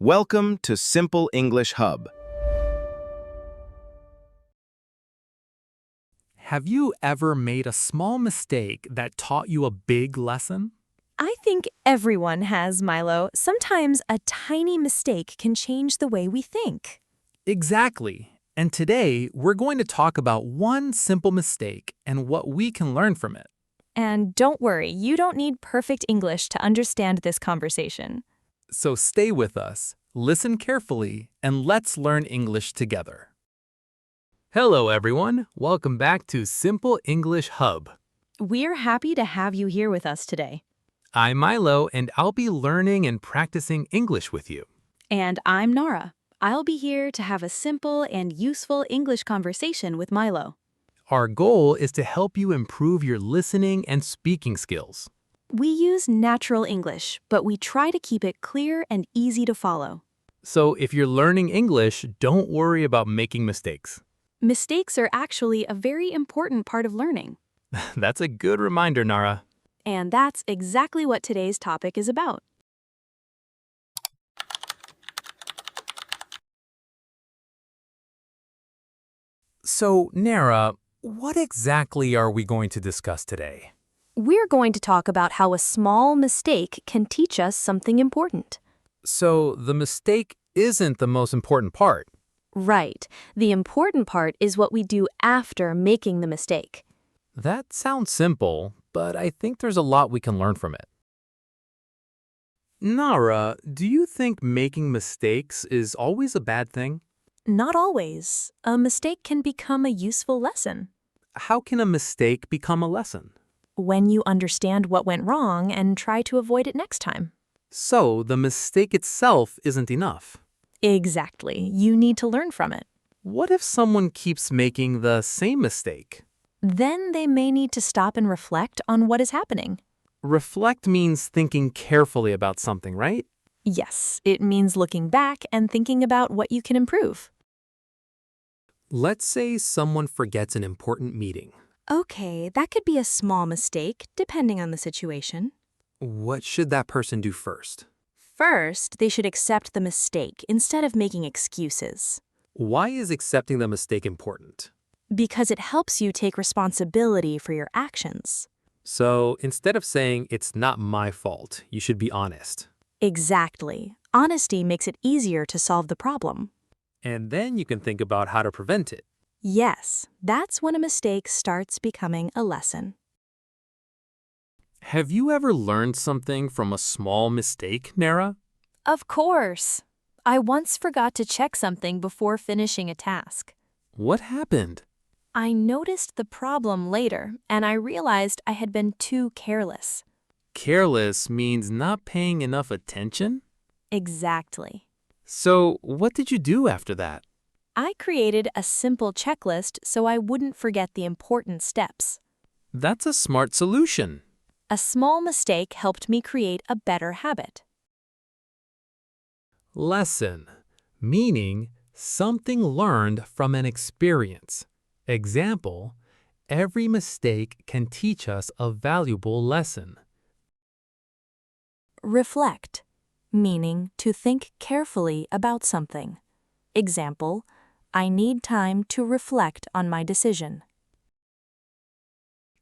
Welcome to Simple English Hub. Have you ever made a small mistake that taught you a big lesson? I think everyone has, Milo. Sometimes a tiny mistake can change the way we think. Exactly. And today, we're going to talk about one simple mistake and what we can learn from it. And don't worry, you don't need perfect English to understand this conversation. So stay with us, listen carefully, and let's learn English together. Hello, everyone. Welcome back to Simple English Hub. We're happy to have you here with us today. I'm Milo, and I'll be learning and practicing English with you. And I'm Nara. I'll be here to have a simple and useful English conversation with Milo. Our goal is to help you improve your listening and speaking skills. We use natural English, but we try to keep it clear and easy to follow. So if you're learning English, don't worry about making mistakes. Mistakes are actually a very important part of learning. That's a good reminder, Nara. And that's exactly what today's topic is about. So, Nara, what exactly are we going to discuss today? We're going to talk about how a small mistake can teach us something important. So, the mistake isn't the most important part. Right. The important part is what we do after making the mistake. That sounds simple, but I think there's a lot we can learn from it. Nara, do you think making mistakes is always a bad thing? Not always. A mistake can become a useful lesson. How can a mistake become a lesson? When you understand what went wrong and try to avoid it next time. So, the mistake itself isn't enough. Exactly. You need to learn from it. What if someone keeps making the same mistake? Then they may need to stop and reflect on what is happening. Reflect means thinking carefully about something, right? Yes, it means looking back and thinking about what you can improve. Let's say someone forgets an important meeting. Okay, that could be a small mistake, depending on the situation. What should that person do first? First, they should accept the mistake instead of making excuses. Why is accepting the mistake important? Because it helps you take responsibility for your actions. So, instead of saying, "It's not my fault," you should be honest. Exactly. Honesty makes it easier to solve the problem. And then you can think about how to prevent it. Yes, that's when a mistake starts becoming a lesson. Have you ever learned something from a small mistake, Nara? Of course. I once forgot to check something before finishing a task. What happened? I noticed the problem later, and I realized I had been too careless. Careless means not paying enough attention? Exactly. So, what did you do after that? I created a simple checklist so I wouldn't forget the important steps. That's a smart solution. A small mistake helped me create a better habit. Lesson, meaning something learned from an experience. Example, every mistake can teach us a valuable lesson. Reflect, meaning to think carefully about something. Example, I need time to reflect on my decision.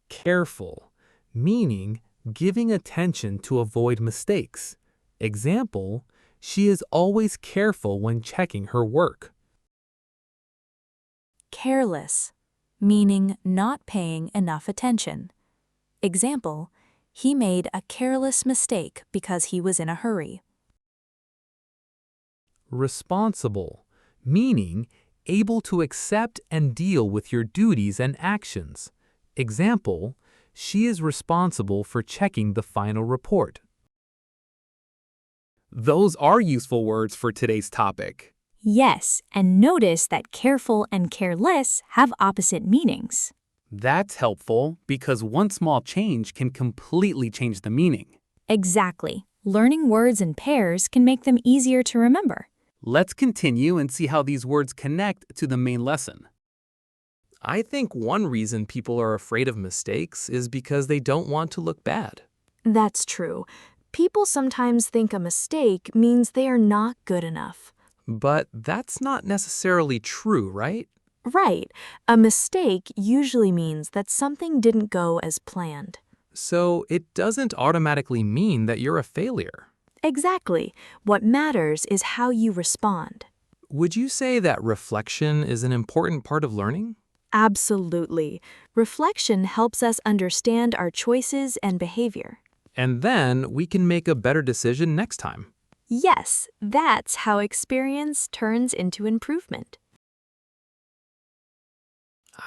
Careful, meaning giving attention to avoid mistakes. Example, she is always careful when checking her work. Careless, meaning not paying enough attention. Example, he made a careless mistake because he was in a hurry. Responsible, meaning able to accept and deal with your duties and actions. Example, she is responsible for checking the final report. Those are useful words for today's topic. Yes, and notice that careful and careless have opposite meanings. That's helpful because one small change can completely change the meaning. Exactly. Learning words in pairs can make them easier to remember. Let's continue and see how these words connect to the main lesson. I think one reason people are afraid of mistakes is because they don't want to look bad. That's true. People sometimes think a mistake means they are not good enough. But that's not necessarily true, right? Right. A mistake usually means that something didn't go as planned. So it doesn't automatically mean that you're a failure. Exactly. What matters is how you respond. Would you say that reflection is an important part of learning? Absolutely. Reflection helps us understand our choices and behavior. And then we can make a better decision next time. Yes, that's how experience turns into improvement.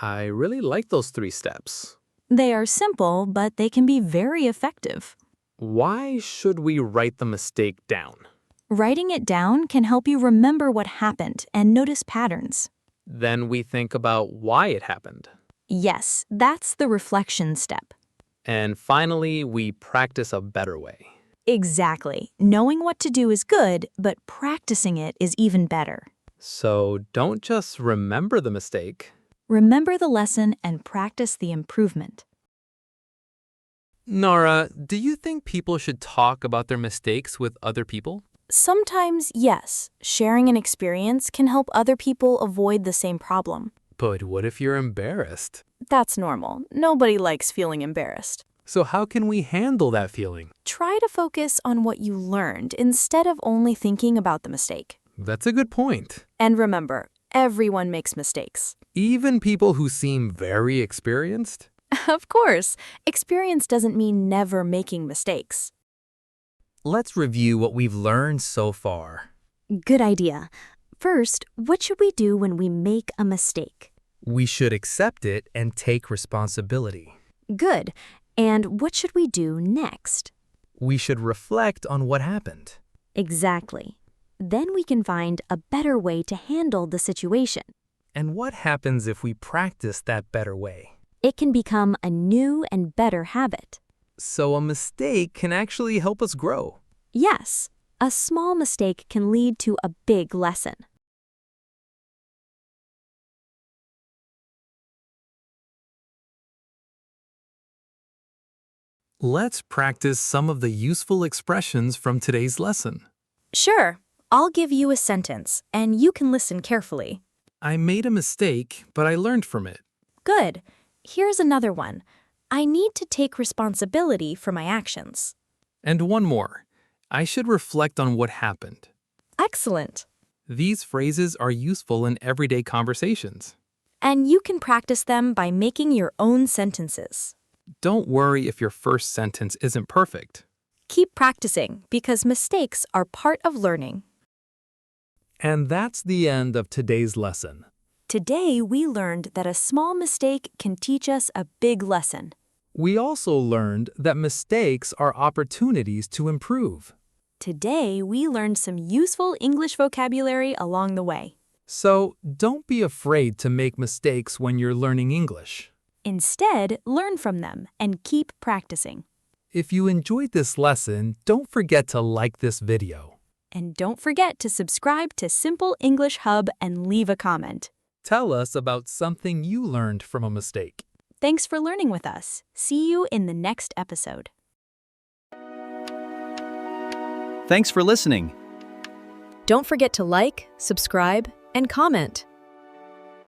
I really like those 3 steps. They are simple, but they can be very effective. Why should we write the mistake down? Writing it down can help you remember what happened and notice patterns. Then we think about why it happened. Yes, that's the reflection step. And finally, we practice a better way. Exactly. Knowing what to do is good, but practicing it is even better. So don't just remember the mistake. Remember the lesson and practice the improvement. Nara, do you think people should talk about their mistakes with other people? Sometimes, yes, sharing an experience can help other people avoid the same problem. But what if you're embarrassed? That's normal. Nobody likes feeling embarrassed. So how can we handle that feeling? Try to focus on what you learned instead of only thinking about the mistake. That's a good point. And remember, everyone makes mistakes. Even people who seem very experienced? Of course, experience doesn't mean never making mistakes. Let's review what we've learned so far. Good idea. First, what should we do when we make a mistake? We should accept it and take responsibility. Good. And what should we do next? We should reflect on what happened. Exactly. Then we can find a better way to handle the situation. And what happens if we practice that better way? It can become a new and better habit. So a mistake can actually help us grow. Yes, a small mistake can lead to a big lesson. Let's practice some of the useful expressions from today's lesson. Sure, I'll give you a sentence, and you can listen carefully. I made a mistake, but I learned from it. Good. Here's another one. I need to take responsibility for my actions. And one more. I should reflect on what happened. Excellent. These phrases are useful in everyday conversations. And you can practice them by making your own sentences. Don't worry if your first sentence isn't perfect. Keep practicing because mistakes are part of learning. And that's the end of today's lesson. Today, we learned that a small mistake can teach us a big lesson. We also learned that mistakes are opportunities to improve. Today, we learned some useful English vocabulary along the way. So don't be afraid to make mistakes when you're learning English. Instead, learn from them and keep practicing. If you enjoyed this lesson, don't forget to like this video. And don't forget to subscribe to Simple English Hub and leave a comment. Tell us about something you learned from a mistake. Thanks for learning with us. See you in the next episode. Thanks for listening. Don't forget to like, subscribe, and comment.